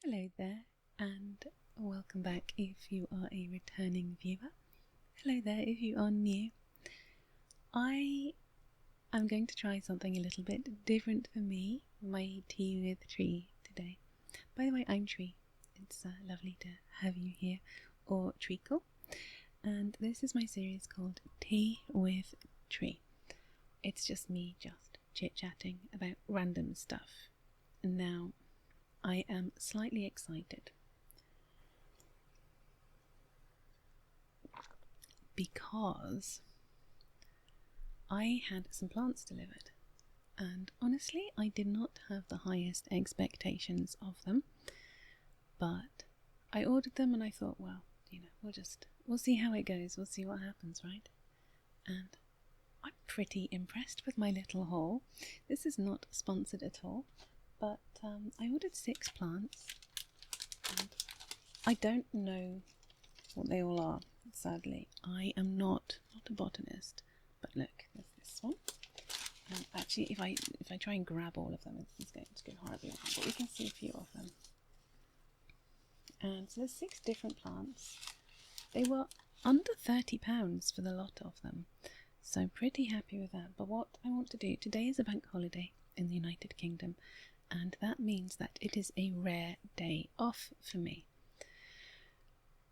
Hello there, and welcome back if you are a returning viewer. Hello there if you are new. I am going to try something a little bit different for me, my tea with Tree today. By the way, I'm Tree. It's lovely to have you here, or Treacle. And this is my series called Tea with Tree. It's just me chit-chatting about random stuff. And now I am slightly excited because I had some plants delivered, and honestly I did not have the highest expectations of them, but I ordered them and I thought, well, we'll see how it goes, we'll see what happens, right? And I'm pretty impressed with my little haul. This is not sponsored at all, but I ordered 6 plants, and I don't know what they all are, sadly. I am not a botanist, but look, there's this one. Actually, if I try and grab all of them, it's going to go horribly wrong, but we can see a few of them. And so there's 6 different plants. They were under £30 for the lot of them, so pretty happy with that. But what I want to do, today is a bank holiday in the United Kingdom, and that means that it is a rare day off for me.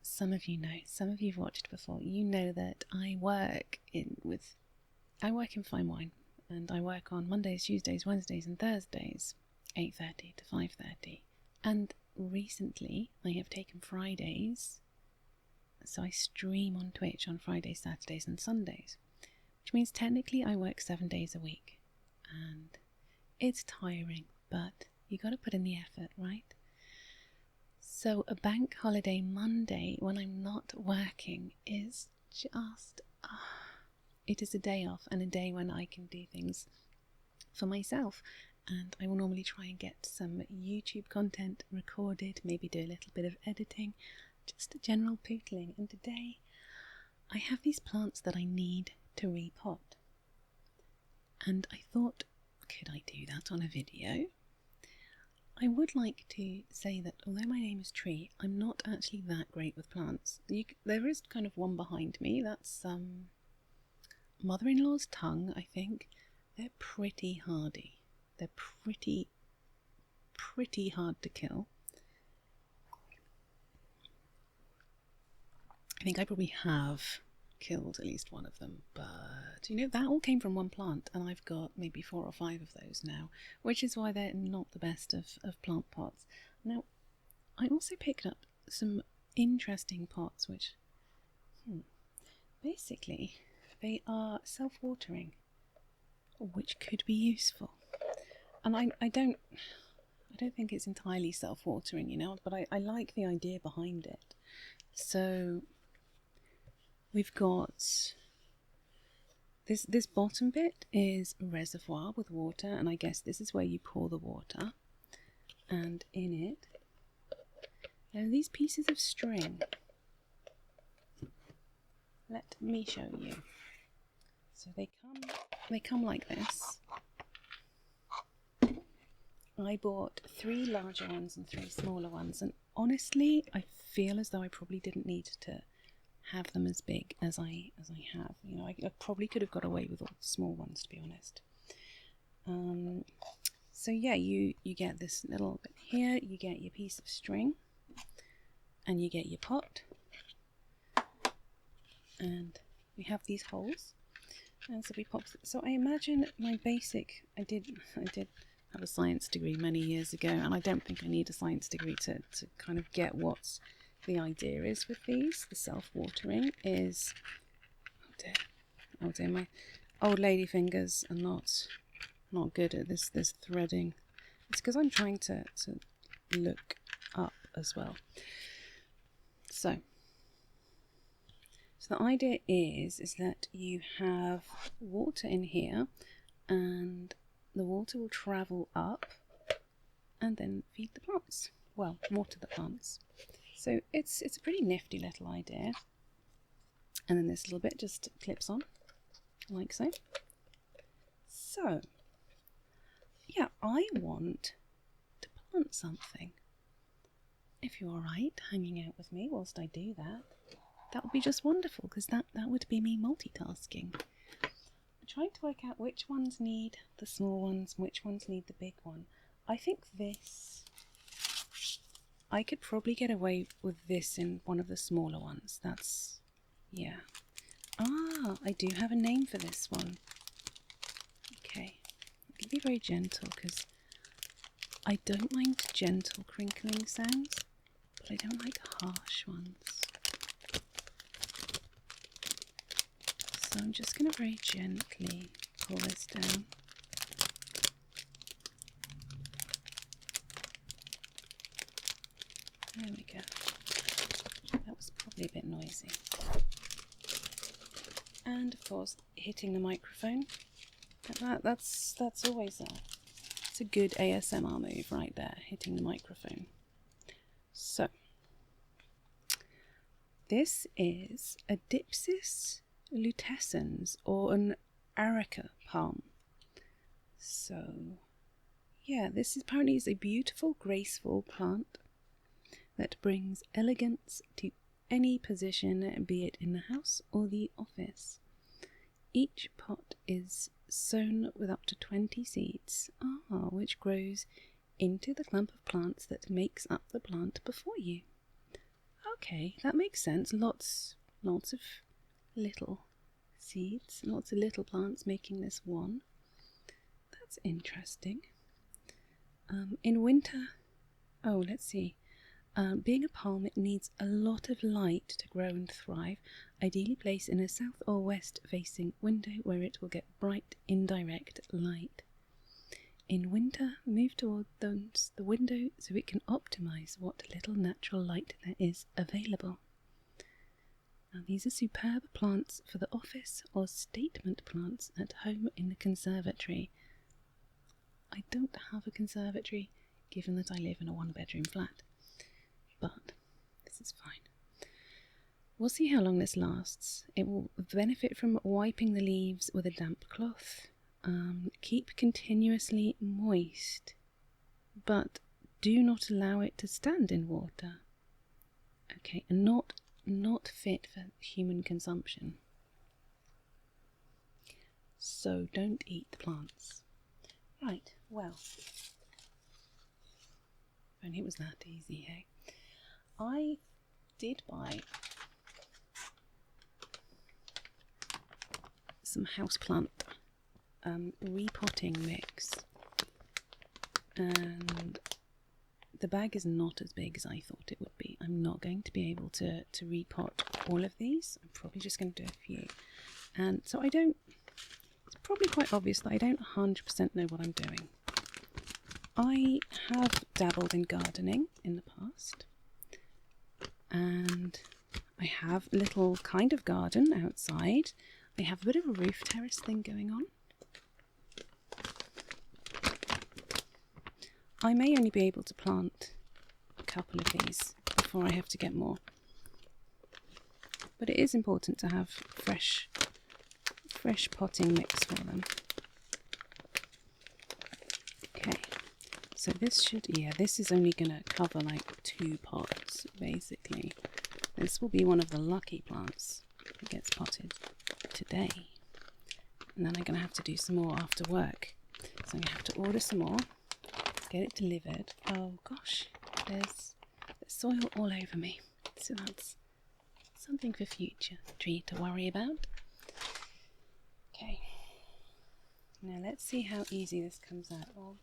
Some of you know, some of you've watched before, you know that I work in fine wine, and I work on Mondays, Tuesdays, Wednesdays and Thursdays, 8:30 to 5:30. And recently I have taken Fridays, so I stream on Twitch on Fridays, Saturdays and Sundays, which means technically I work 7 days a week, and it's tiring, but you got to put in the effort, right? So a bank holiday Monday when I'm not working is just, it is a day off, and a day when I can do things for myself. And I will normally try and get some YouTube content recorded, maybe do a little bit of editing, just a general pootling. And today I have these plants that I need to repot. And I thought, could I do that on a video? I would like to say that although my name is Tree, I'm not actually that great with plants. There is kind of one behind me, that's mother-in-law's tongue, I think. They're pretty hardy. They're pretty hard to kill. I think I probably have killed at least one of them, but that all came from one plant, and I've got maybe 4 or 5 of those now, which is why they're not the best of plant pots. Now, I also picked up some interesting pots, which basically they are self-watering, which could be useful. And I don't think it's entirely self-watering, but I like the idea behind it. So we've got this bottom bit is a reservoir with water, and I guess this is where you pour the water. And in it there are these pieces of string. Let me show you. So they come like this. I bought 3 larger ones and 3 smaller ones, and honestly I feel as though I probably didn't need to have them as big as I have. I probably could have got away with all the small ones, to be honest. So yeah, you get this little bit here, you get your piece of string, and you get your pot, and we have these holes, and so we pop. So I imagine my basic, I did have a science degree many years ago, and I don't think I need a science degree to kind of get what the idea is with these. The self-watering is, oh dear, my old lady fingers are not good at this threading. It's because I'm trying to look up as well. So the idea is that you have water in here, and the water will travel up and then feed the plants. Well, water the plants. So it's a pretty nifty little idea. And then this little bit just clips on, like so. So, yeah, I want to plant something. if you're alright hanging out with me whilst I do that, that would be just wonderful, because that would be me multitasking. I'm trying to work out which ones need the small ones and which ones need the big one. I think this, I could probably get away with this in one of the smaller ones. That's, yeah. Ah, I do have a name for this one. Okay, it can be very gentle because I don't mind gentle crinkling sounds, but I don't like harsh ones. So I'm just going to very gently pull this down. There we go. That was probably a bit noisy. And of course, hitting the microphone. That's always it's a good ASMR move right there, hitting the microphone. So this is a Dipsis lutescens, or an Areca palm. So yeah, this apparently is a beautiful, graceful plant that brings elegance to any position, be it in the house or the office. Each pot is sown with up to 20 seeds, which grows into the clump of plants that makes up the plant before you. Okay, that makes sense. Lots of little seeds, lots of little plants making this one. That's interesting. In winter, let's see. Being a palm, it needs a lot of light to grow and thrive, ideally placed in a south or west facing window where it will get bright indirect light. In winter, move towards the window so it can optimise what little natural light there is available. Now, these are superb plants for the office or statement plants at home in the conservatory. I don't have a conservatory, given that I live in a one-bedroom flat. But this is fine. We'll see how long this lasts. It will benefit from wiping the leaves with a damp cloth. Keep continuously moist, but do not allow it to stand in water. Okay, and not fit for human consumption. So don't eat the plants. Right, well, if only it was that easy, hey? I did buy some houseplant repotting mix, and the bag is not as big as I thought it would be. I'm not going to be able to repot all of these. I'm probably just going to do a few, and so it's probably quite obvious that I don't 100% know what I'm doing. I have dabbled in gardening in the past, and I have a little kind of garden outside. I have a bit of a roof terrace thing going on. I may only be able to plant a couple of these before I have to get more. But it is important to have fresh potting mix for them. Okay, so this is only going to cover like 2 pots, basically. This will be one of the lucky plants that gets potted today. And then I'm going to have to do some more after work. So I'm going to have to order some more, get it delivered. Oh gosh, there's soil all over me. So that's something for future tree to worry about. Okay, now let's see how easy this comes out. Well,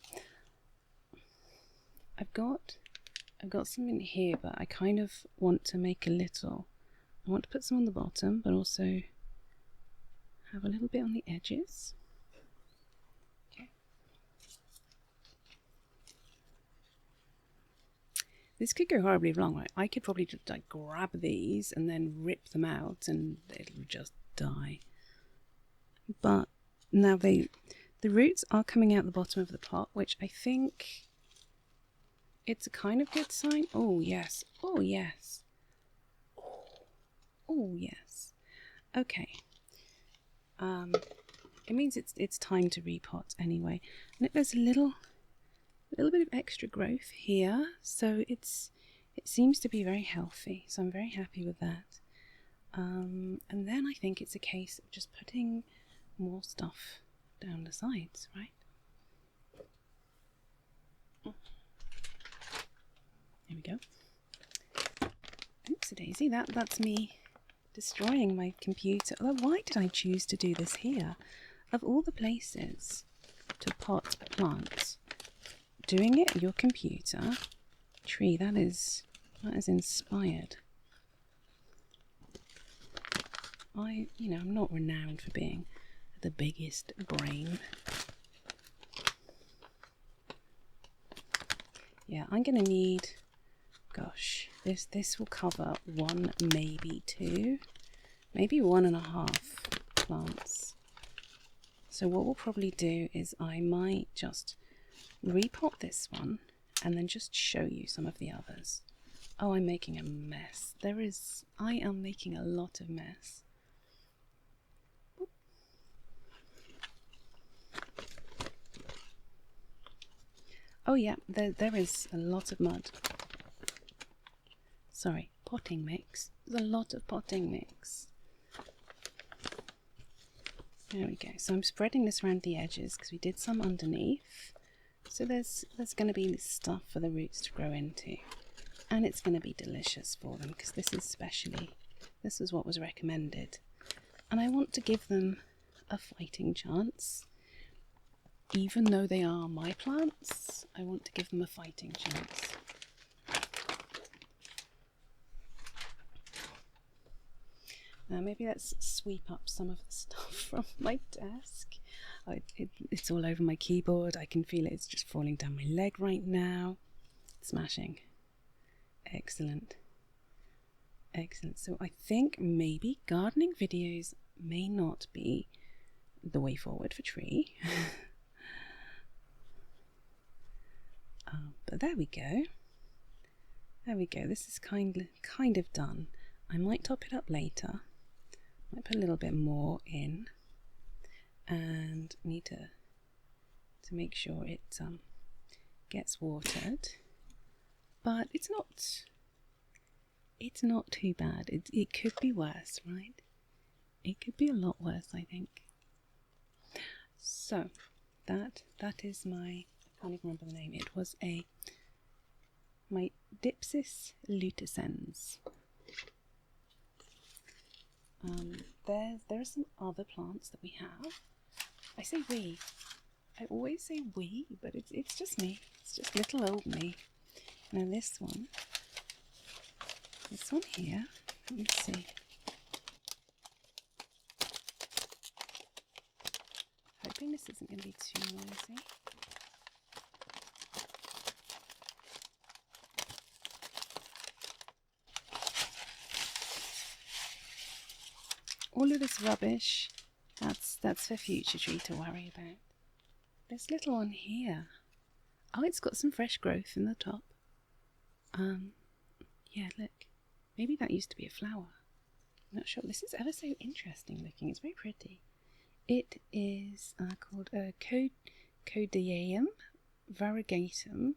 I've got some in here, but I kind of want to make a little. I want to put some on the bottom, but also have a little bit on the edges. Okay. This could go horribly wrong, right? I could probably just like grab these and then rip them out and it'll just die. But now the roots are coming out the bottom of the pot, which I think it's a kind of good sign. Oh yes, oh yes, oh yes. Okay. It means it's time to repot anyway. And there's a little bit of extra growth here, so it's it seems to be very healthy, so I'm very happy with that. And then I think it's a case of just putting more stuff down the sides, right? There we go. Oopsie daisy, that's me destroying my computer. Although, why did I choose to do this here? Of all the places to pot a plant, doing it your computer tree, that is inspired. I'm not renowned for being the biggest brain. Yeah, I'm gonna need, gosh, this will cover 1, maybe 2, maybe 1.5 plants. So what we'll probably do is I might just repot this one and then just show you some of the others. Oh, I'm making a mess. I am making a lot of mess. Oh yeah, there is a lot of mud. Sorry, potting mix. There's a lot of potting mix. There we go. So I'm spreading this around the edges because we did some underneath. So there's going to be stuff for the roots to grow into. And it's going to be delicious for them because this is what was recommended. And I want to give them a fighting chance. Even though they are my plants, I want to give them a fighting chance. Now maybe let's sweep up some of the stuff from my desk. It's all over my keyboard. I can feel it. It's just falling down my leg right now. Smashing. Excellent. Excellent. So I think maybe gardening videos may not be the way forward for tree. But there we go. There we go. This is kind of done. I might top it up later. Might put a little bit more in, and need to make sure it gets watered. But it's not too bad. It could be worse, right? It could be a lot worse, I think. So that is my, I can't even remember the name. It was my Dipsis luteensens. There are some other plants that we have. I say we. I always say we, but it's just me. It's just little old me. Now this one here. Let me see. Hoping this isn't going to be too noisy. All of this rubbish, that's for future tree to worry about. This little one here, oh, it's got some fresh growth in the top. Yeah, look, maybe that used to be a flower. I'm not sure. This is ever so interesting looking. It's very pretty. It is called Codiaeum variegatum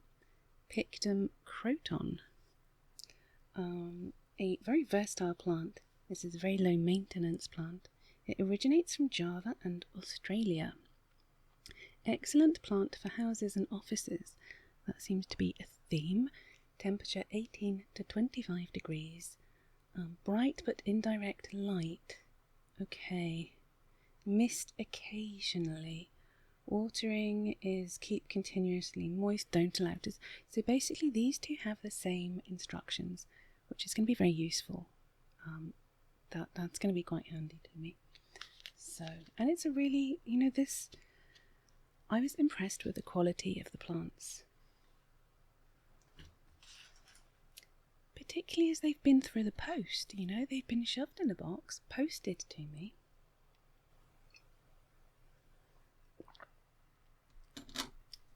pictum croton. A very versatile plant. This is a very low maintenance plant. It originates from Java and Australia. Excellent plant for houses and offices. That seems to be a theme. Temperature 18 to 25 degrees. Bright but indirect light. Okay. Mist occasionally. Watering is keep continuously moist, don't allow to. So basically these two have the same instructions, which is going to be very useful. That's going to be quite handy to me. So, and it's a really, I was impressed with the quality of the plants. Particularly as they've been through the post, they've been shoved in a box, posted to me.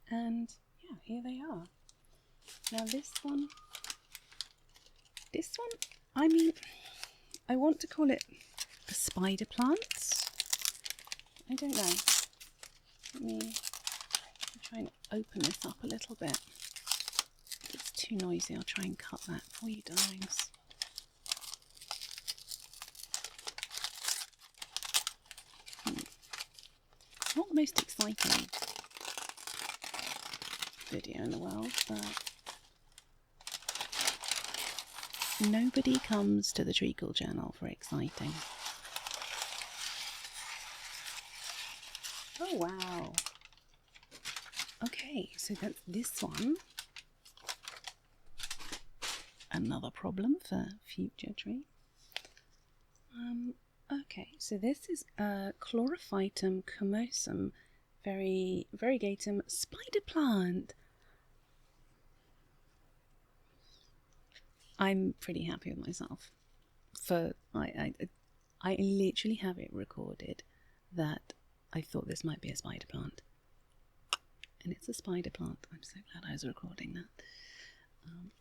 And yeah, here they are. Now this one, I mean, I want to call it the spider plants. I don't know. Let me try and open this up a little bit. It's too too noisy. I'll try and cut that for you, darlings. Not the most exciting video in the world, but nobody comes to the Treacle channel for exciting. Oh wow. Okay, so that's this one. Another problem for future tree. Okay, so this is Chlorophytum comosum variegatum spider plant. I'm pretty happy with myself. I literally have it recorded that I thought this might be a spider plant, and it's a spider plant. I'm so glad I was recording that.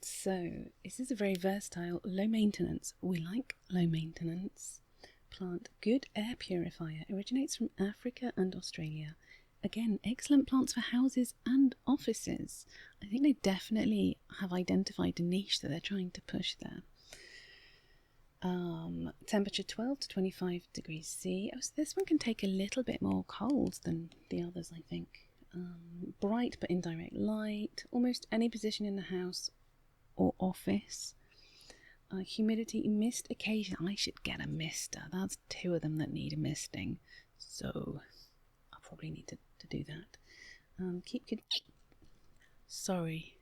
So this is a very versatile, low maintenance. We like low maintenance plant. Good air purifier. Originates from Africa and Australia. Again, excellent plants for houses and offices. I think they definitely have identified a niche that they're trying to push there. Temperature 12 to 25 degrees C. Oh, so this one can take a little bit more cold than the others, I think. Bright but indirect light. Almost any position in the house or office. Humidity, mist occasion. I should get a mister. That's 2 of them that need a misting. So I'll probably need to do that. Keep good. Sorry.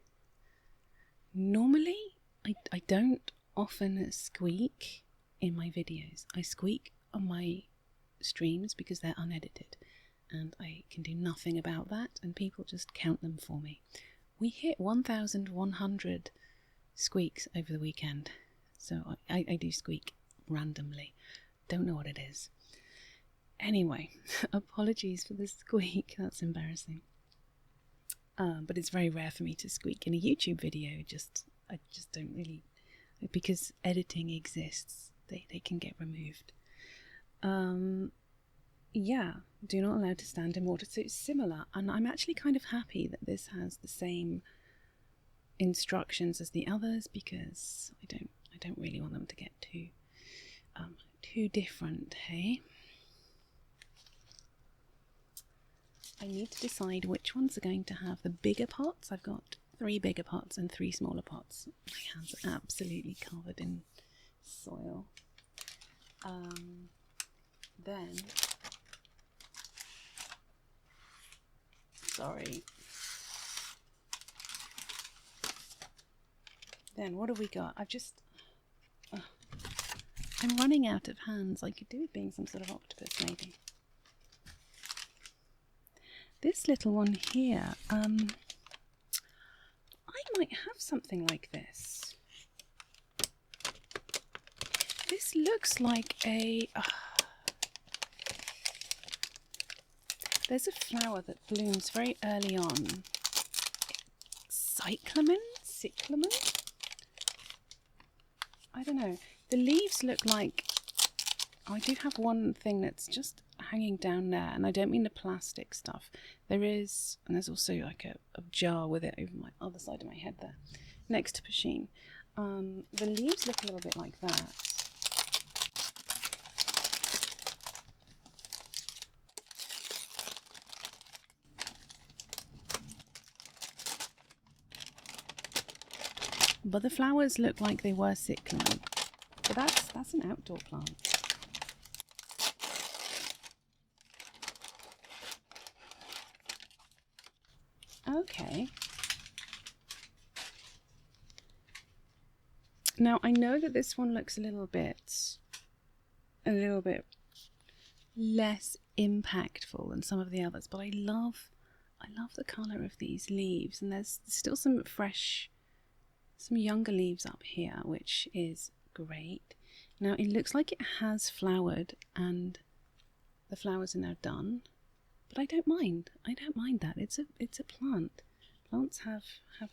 Normally, I don't often squeak in my videos. I squeak on my streams because they're unedited, and I can do nothing about that, and people just count them for me. We hit 1,100 squeaks over the weekend, so I do squeak randomly. Don't know what it is. Anyway, apologies for the squeak, that's embarrassing. But it's very rare for me to squeak in a YouTube video. I just don't really, because editing exists, they can get removed. Yeah, do not allow to stand in water. So it's similar, and I'm actually kind of happy that this has the same instructions as the others, because I don't really want them to get too different, hey? I need to decide which ones are going to have the bigger pots. I've got 3 bigger pots and 3 smaller pots. My hands are absolutely covered in soil. Then, sorry. Then what have we got? I'm running out of hands. I could do with being some sort of octopus, maybe. This little one here, I might have something like this. This looks like a... there's a flower that blooms very early on. Cyclamen? I don't know. The leaves look like... Oh, I do have one thing that's just hanging down there, and I don't mean the plastic stuff. There is, and there's also like a jar with it over my other side of my head there, next to Pasheen. The leaves look a little bit like that. But the flowers look like they were cyclamen. But that's an outdoor plant. Okay. Now I know that this one looks a little bit less impactful than some of the others, but I love the colour of these leaves, and there's still some younger leaves up here, which is great. Now it looks like it has flowered and the flowers are now done. But I don't mind. I don't mind that. It's a plant. Plants have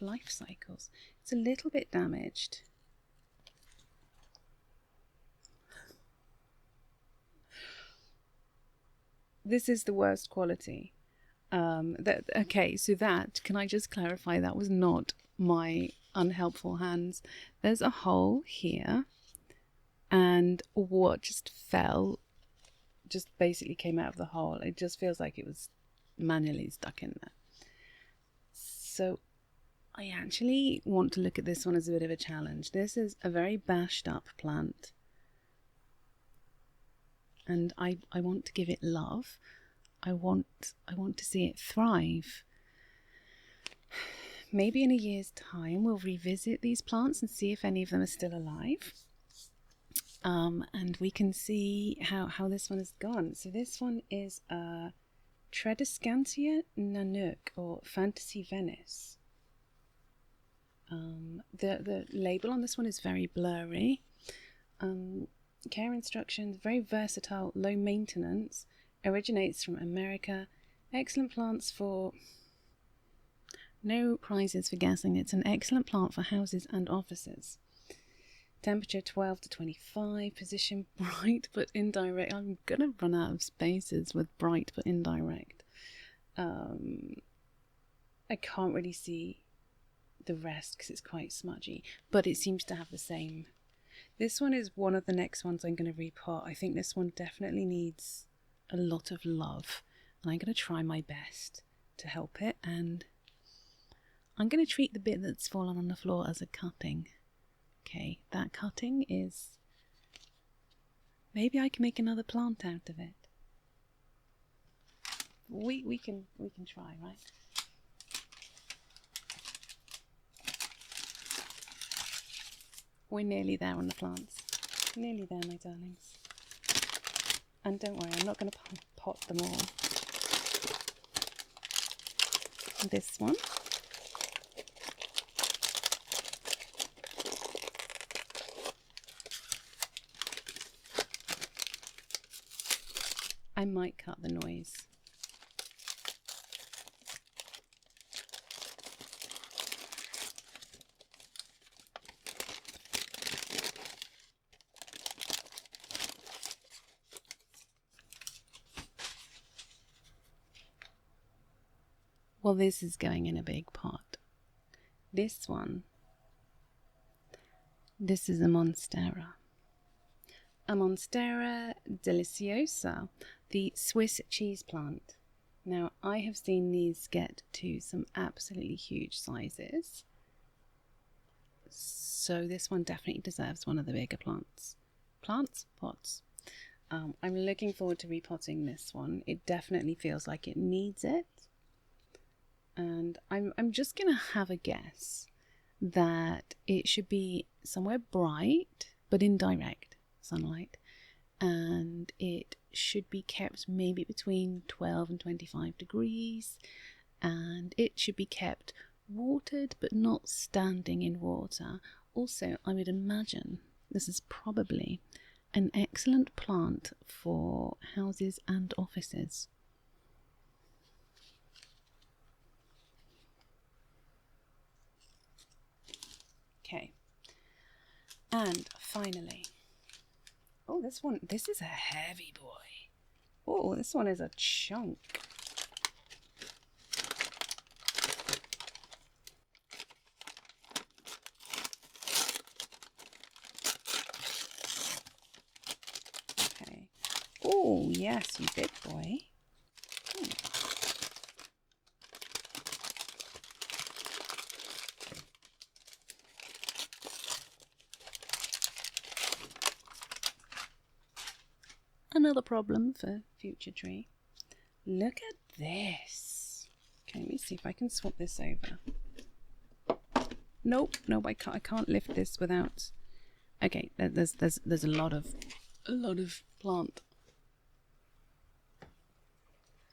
life cycles. It's a little bit damaged. This is the worst quality. Okay, so can I just clarify, that was not my unhelpful hands. There's a hole here, and what just fell just basically came out of the hole. It just feels like it was manually stuck in there. So I actually want to look at this one as a bit of a challenge. This is a very bashed up plant, and I want to give it love. I want to see it thrive. Maybe in a year's time we'll revisit these plants and see if any of them are still alive. And we can see how this one has gone. So this one is Tradescantia Nanook, or Fantasy Venice. The label on this one is very blurry. Care instructions, very versatile, low maintenance, originates from America, excellent plants for... No prizes for guessing. It's an excellent plant for houses and offices. Temperature 12 to 25, position bright but indirect. I'm going to run out of spaces with bright but indirect. I can't really see the rest because it's quite smudgy, but it seems to have the same. This one is one of the next ones I'm going to repot. I think this one definitely needs a lot of love, and I'm going to try my best to help it, and I'm going to treat the bit that's fallen on the floor as a cutting. Okay, that cutting is... Maybe I can make another plant out of it. We can try, right? We're nearly there on the plants. Nearly there, my darlings. And don't worry, I'm not going to pot them all. This one. I might cut the noise. Well, this is going in a big pot. This one, this is a Monstera. A Monstera deliciosa, the Swiss cheese plant. Now, I have seen these get to some absolutely huge sizes. So this one definitely deserves one of the bigger plants. Pots. I'm looking forward to repotting this one. It definitely feels like it needs it. And I'm just going to have a guess that it should be somewhere bright but indirect sunlight, and it should be kept maybe between 12 and 25 degrees, and it should be kept watered but not standing in water. Also, I would imagine this is probably an excellent plant for houses and offices. Okay, and finally, oh, this is a heavy boy. Oh, this one is a chunk. Okay. Oh, yes, you big boy. Another problem for future tree. Look at this. Okay, let me see if I can swap this over. Nope, I can't lift this without. Okay, there's a lot of plant.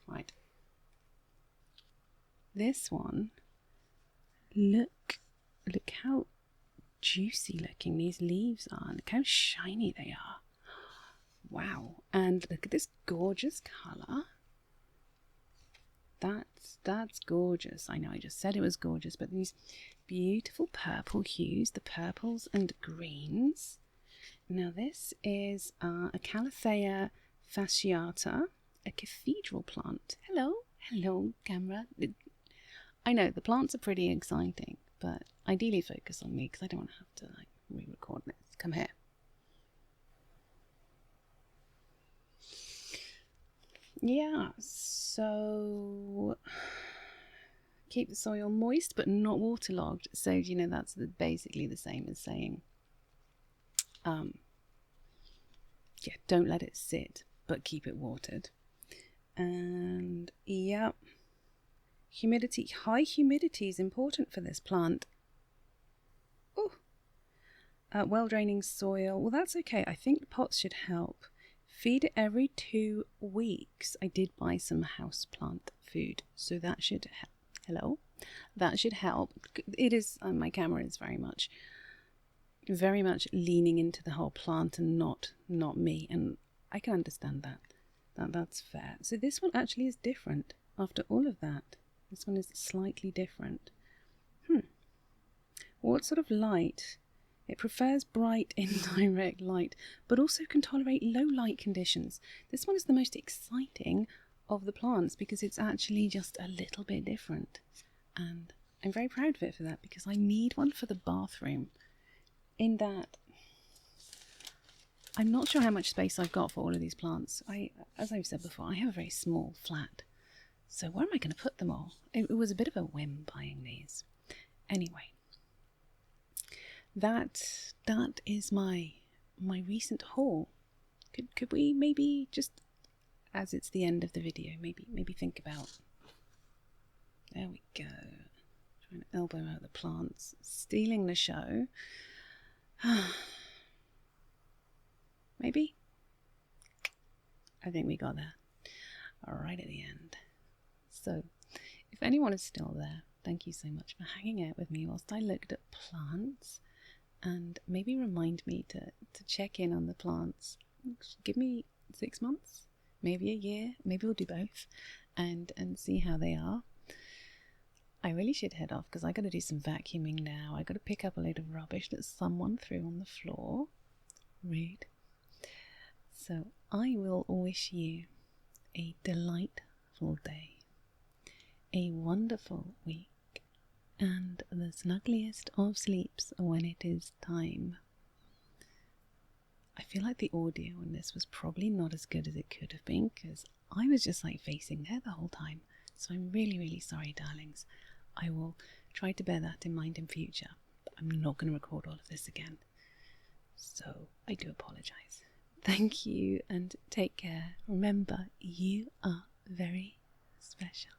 Right. This one. Look how juicy looking these leaves are. Look how shiny they are. Wow, and look at this gorgeous colour. That's gorgeous. I know I just said it was gorgeous, but these beautiful purple hues, the purples and greens. Now this is a Calathea fasciata, a cathedral plant. Hello camera. I know the plants are pretty exciting, but ideally focus on me because I don't want to have to like re-record this. Come here. Yeah, so keep the soil moist but not waterlogged. So, you know, that's basically the same as saying, yeah, don't let it sit, but keep it watered. And yeah, humidity, high humidity is important for this plant. Oh, well-draining soil. Well, that's okay. I think the pots should help. Feed it every 2 weeks. I did buy some houseplant food, so that should help. Hello, that should help. It is. My camera is very much leaning into the whole plant and not me, and I can understand that. That's fair. So this one actually is different. After all of that, this one is slightly different. What sort of light? It prefers bright indirect light, but also can tolerate low light conditions. This one is the most exciting of the plants because it's actually just a little bit different. And I'm very proud of it for that because I need one for the bathroom. In that, I'm not sure how much space I've got for all of these plants. As I've said before, I have a very small flat. So where am I going to put them all? It was a bit of a whim buying these. Anyway. That is my recent haul. Could we maybe just, as it's the end of the video, maybe think about. There we go. Trying to elbow out the plants, stealing the show. Maybe. I think we got there. Right at the end. So, if anyone is still there, thank you so much for hanging out with me whilst I looked at plants. And maybe remind me to check in on the plants. Give me 6 months, maybe a year, maybe we'll do both, and see how they are. I really should head off because I got to do some vacuuming now. I got to pick up a load of rubbish that someone threw on the floor. Rude. So I will wish you a delightful day, a wonderful week, and the snuggliest of sleeps when it is time. I feel like the audio on this was probably not as good as it could have been because I was just like facing there the whole time. So I'm really, really sorry, darlings. I will try to bear that in mind in future. But I'm not going to record all of this again. So I do apologise. Thank you and take care. Remember, you are very special.